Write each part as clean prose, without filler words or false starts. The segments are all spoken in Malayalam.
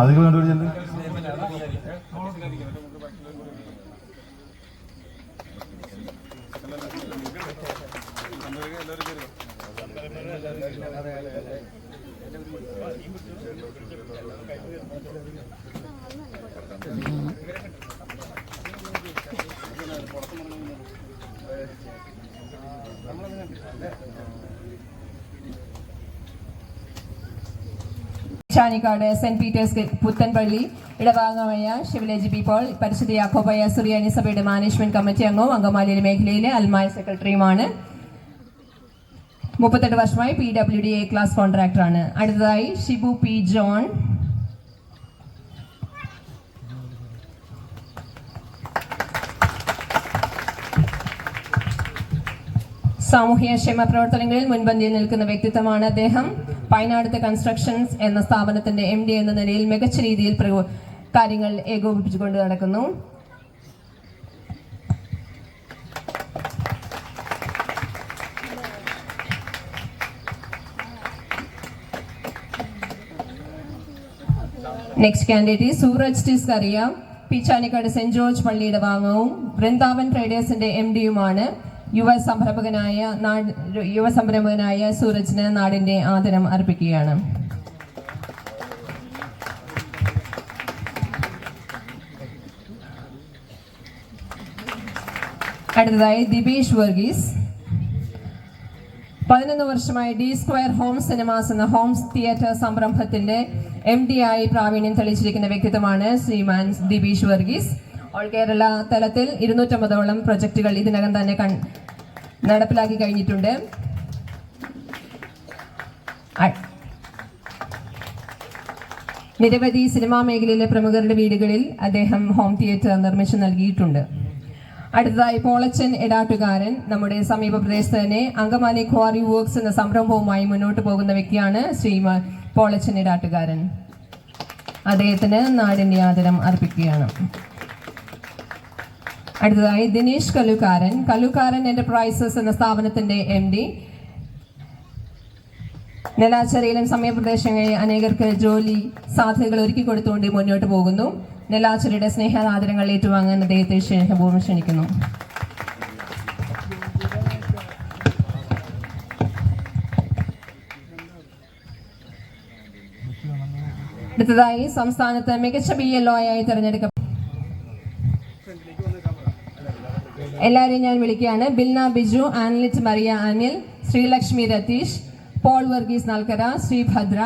അധികം കണ്ടുപിടിച്ചല്ലേ ചാനിക്കാട് സെന്റ് പീറ്റേഴ്സ് പുത്തൻപള്ളി ഇടവാങ്ങായ ശിവലേജ് ബി പോൾ പരിശുദ്ധ യാക്കോബായ സുറിയാനി സഭയുടെ മാനേജ്മെന്റ് കമ്മിറ്റി അംഗവും അങ്കമാലി മേഖലയിലെ അൽമായ സെക്രട്ടറിയുമാണ്. 38 വർഷമായി PWD A ക്ലാസ് കോൺട്രാക്ടറാണ്. അടുത്തതായി ഷിബു പി ജോൺ. സാമൂഹ്യ ക്ഷേമ പ്രവർത്തനങ്ങളിൽ മുൻപന്തിയിൽ നിൽക്കുന്ന വ്യക്തിത്വമാണ് അദ്ദേഹം. പൈനാടത്തെ കൺസ്ട്രക്ഷൻസ് എന്ന സ്ഥാപനത്തിന്റെ MD എന്ന നിലയിൽ മികച്ച രീതിയിൽ കാര്യങ്ങൾ ഏകോപിപ്പിച്ചുകൊണ്ട് നടക്കുന്നു. നെക്സ്റ്റ് കാൻഡിഡേറ്റ് സൂരജ് ടിസ്കറിയ, പീച്ചാനിക്കാട് സെന്റ് ജോർജ് പള്ളിയുടെ ഭാഗവും വൃന്ദാവൻ ട്രേഡേഴ്സിന്റെ MD-യുമാണ്. യുവസംരംഭകനായ സൂരജിന് നാടിന്റെ ആദരം അർപ്പിക്കുകയാണ്. അടുത്തതായി ദിബേഷ് വർഗീസ്. 11 വർഷമായി D സ്ക്വയർ ഹോം സിനിമാസ് എന്ന ഹോം തിയേറ്റർ സംരംഭത്തിന്റെ MD-ആയി പ്രാവീണ്യം തെളിയിച്ചിരിക്കുന്ന വ്യക്തിത്വമാണ് ശ്രീമാൻ ദിബേഷ് വർഗീസ്. ഓൾ കേരള തലത്തിൽ 250ഓളം പ്രൊജക്ടുകൾ ഇതിനകം തന്നെ നടപ്പിലാക്കി കഴിഞ്ഞിട്ടുണ്ട്. നിരവധി സിനിമാ മേഖലയിലെ പ്രമുഖരുടെ വീടുകളിൽ അദ്ദേഹം ഹോം തിയേറ്റർ നിർമ്മിച്ചു നൽകിയിട്ടുണ്ട്. അടുത്തതായി പോളച്ചൻ എടാട്ടുകാരൻ. നമ്മുടെ സമീപ പ്രദേശത്ത് തന്നെ അങ്കമാലി ക്വാറി വർക്ക്സ് എന്ന സംരംഭവുമായി മുന്നോട്ട് പോകുന്ന വ്യക്തിയാണ് ശ്രീമാൻ പോളച്ചൻ എടാട്ടുകാരൻ. അദ്ദേഹത്തിന് നാടിന്റെ ആദരം അർപ്പിക്കുകയാണ്. അടുത്തതായി ദിനേശ് കലുക്കാരൻ. കലുക്കാരൻ എന്റർപ്രൈസസ് എന്ന സ്ഥാപനത്തിന്റെ MD. നെലാച്ചരയിലും സമീപപ്രദേശങ്ങളിൽ അനേകർക്ക് ജോലി സാധ്യതകൾ ഒരുക്കി കൊടുത്തുകൊണ്ട് മുന്നോട്ട് പോകുന്നു. നെലാച്ചരയുടെ സ്നേഹാദരങ്ങൾ ഏറ്റുവാങ്ങാൻ അദ്ദേഹത്തെ സ്നേഹപൂർവ്വം ക്ഷണിക്കുന്നു. അടുത്തതായി സംസ്ഥാനത്ത് മികച്ച BLO ആയി തെരഞ്ഞെടുക്കപ്പെട്ട എല്ലാവരെയും ഞാൻ വിളിക്കുകയാണ്. ബിൽന ബിജു, ആൻലിറ്റ് മറിയ അനിൽ, ശ്രീലക്ഷ്മി രതീഷ്, പോൾ വർഗീസ് നൽക്കര, ശ്രീഭദ്ര,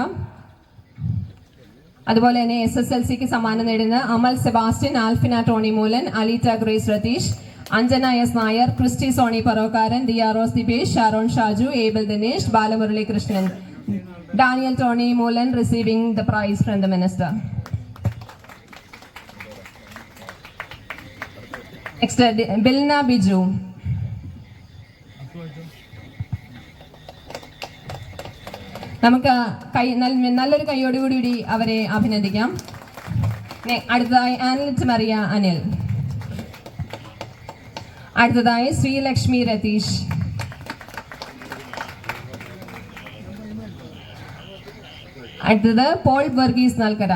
അതുപോലെ തന്നെ SSLCക്ക് സമ്മാനം നേടുന്ന Amal Sebastian, Alphina Tony Moolan, Aleeta Grace Ratheesh, Anjana S Nair, Christy Sony Parokkaran, Diya Rose Dipesh, Sharon Shaju, Abel Dinesh, Balamurali Krishnan, Daniel Tony Moolan receiving the prize from the minister. Next Bilna Biju. നമുക്ക് നല്ലൊരു കൈയോടുകൂടി അവരെ അഭിനന്ദിക്കാം. അടുത്തതായി ആൻലിറ്റ് മറിയ അനിൽ. അടുത്തതായി ശ്രീലക്ഷ്മി രതീഷ്. അടുത്തത് പോൾ വർഗീസ് നൽക്കര.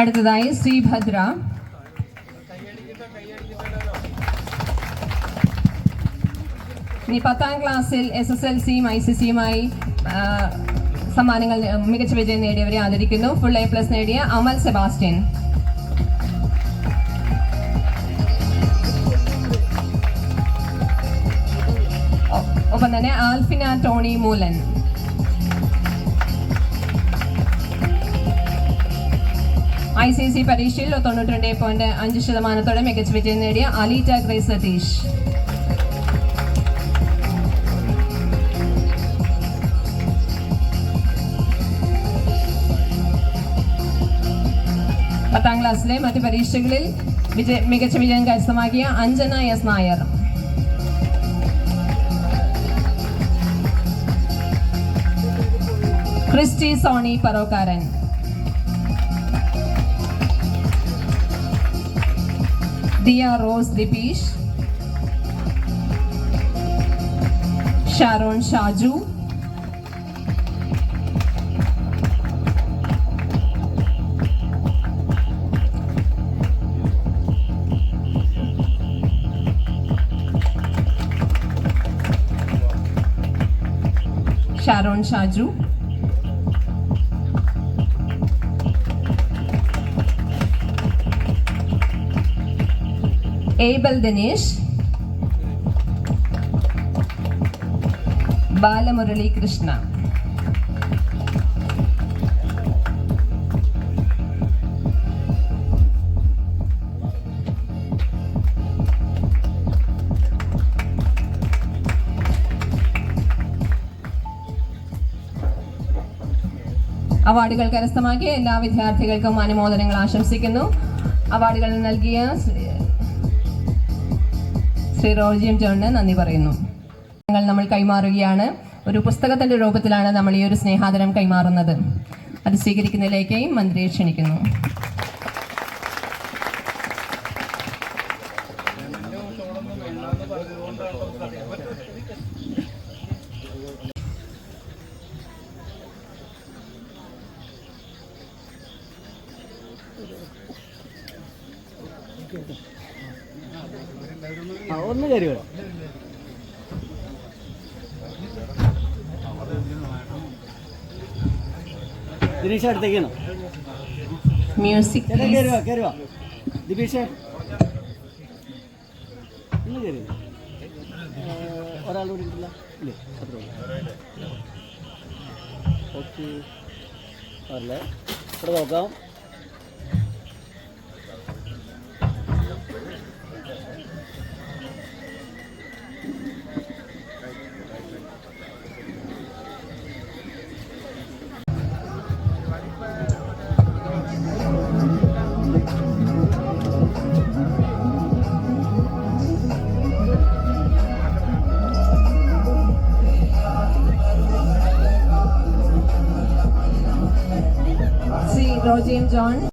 അടുത്തതായി ശ്രീഭദ്ര. ഇനി 10ാം ക്ലാസ്സിൽ SSLCയും ICCയുമായി സമ്മാനങ്ങൾ മികച്ച വിജയം നേടിയവരെ ആദരിക്കുന്നു. ഫുൾ A+ നേടിയ അമൽ സെബാസ്റ്റ്യൻ. ഒപ്പം തന്നെ ആൽഫിന ടോണി മൂലൻ. ICSE പരീക്ഷയിൽ 92.5% മികച്ച വിജയം നേടിയ അലീറ്റ ഗ്രേസ് സതീഷ്. പത്താം ക്ലാസ്സിലെ മറ്റ് പരീക്ഷകളിൽ മികച്ച വിജയം കരസ്ഥമാക്കിയ Anjana S Nair. Christy Sony Parokkaran. Diya Rose Dipeesh. Sharon Shaju. Sharon Shaju. Abel Dinesh. Balamurali Krishna. അവാർഡുകൾ കരസ്ഥമാക്കിയ എല്ലാ വിദ്യാർത്ഥികൾക്കും അനുമോദനങ്ങൾ ആശംസിക്കുന്നു. അവാർഡുകൾ നൽകിയ ശ്രീ റോജിയം ജോണിന് നന്ദി പറയുന്നു. നമ്മൾ കൈമാറുകയാണ്. ഒരു പുസ്തകത്തിന്റെ രൂപത്തിലാണ് നമ്മൾ ഈ ഒരു സ്നേഹാദരം കൈമാറുന്നത്. അത് സ്വീകരിക്കുന്നതിലേക്ക് മന്ത്രിയെ ക്ഷണിക്കുന്നു. ഒന്ന് കയറിയോ? ദിനേശ് അടുത്തേക്കാണോ? മ്യൂസിക് കയറുവാ ദിപീഷ് ഒന്ന് കയറി. ഒരാളുടെ ഇല്ല ഇല്ലേ? അത്ര ഓക്കെ അല്ലേ? ഇവിടെ നോക്കാം. ശ്രീ റോജിയം ജോൺ.